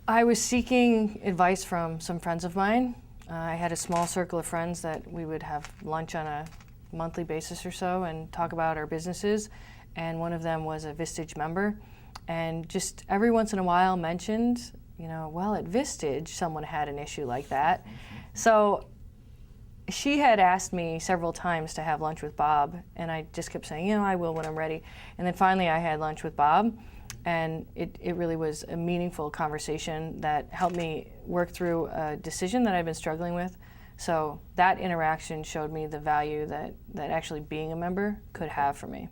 I was seeking advice from some friends of mine. I had a small circle of friends that we would have lunch on a monthly basis or so and talk about our businesses. And one of them was a Vistage member. And just every once in a while mentioned, well, at Vistage, someone had an issue like that. So she had asked me several times to have lunch with Bob, and I just kept saying, I will when I'm ready. And then finally I had lunch with Bob, and it really was a meaningful conversation that helped me work through a decision that I've been struggling with. So that interaction showed me the value that actually being a member could have for me.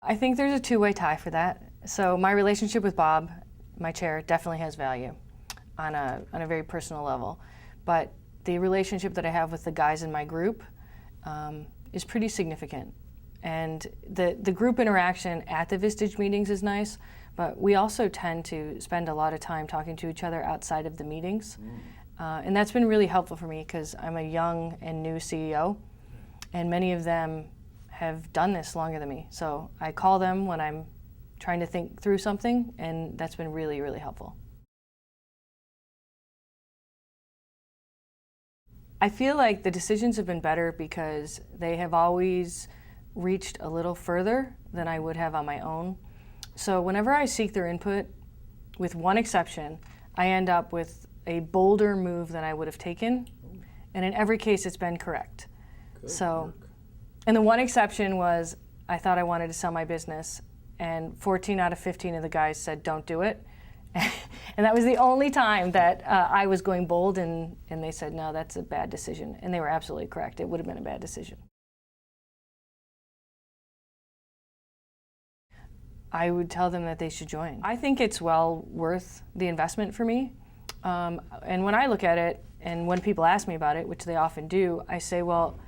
I think there's a two-way tie for that. So my relationship with Bob, my chair, definitely has value on a very personal level. But the relationship that I have with the guys in my group is pretty significant. And the group interaction at the Vistage meetings is nice, but we also tend to spend a lot of time talking to each other outside of the meetings. And that's been really helpful for me because I'm a young and new CEO, and many of them have done this longer than me. So I call them when I'm trying to think through something, and that's been really, really helpful. I feel like the decisions have been better because they have always reached a little further than I would have on my own. So whenever I seek their input, with one exception, I end up with a bolder move than I would have taken. And in every case, it's been correct. And the one exception was I thought I wanted to sell my business, and 14 out of 15 of the guys said, don't do it. And that was the only time that I was going bold, and they said, no, that's a bad decision. And they were absolutely correct. It would have been a bad decision. I would tell them that they should join. I think it's well worth the investment for me. And when I look at it, and when people ask me about it, which they often do, I say, well,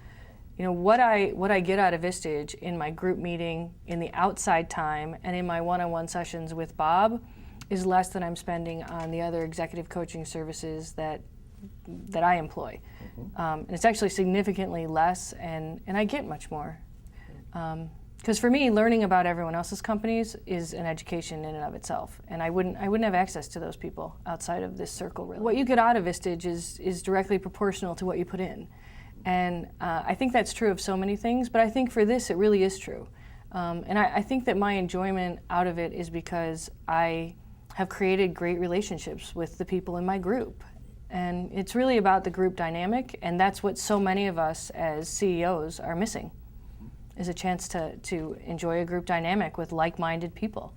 what I get out of Vistage in my group meeting, in the outside time, and in my one-on-one sessions with Bob is less than I'm spending on the other executive coaching services that I employ. And it's actually significantly less, and I get much more. Because for me, learning about everyone else's companies is an education in and of itself, and I wouldn't have access to those people outside of this circle, really. What you get out of Vistage is directly proportional to what you put in. And I think that's true of so many things, but I think for this, it really is true. And I think that my enjoyment out of it is because I have created great relationships with the people in my group. And it's really about the group dynamic, and that's what so many of us as CEOs are missing, is a chance to enjoy a group dynamic with like-minded people.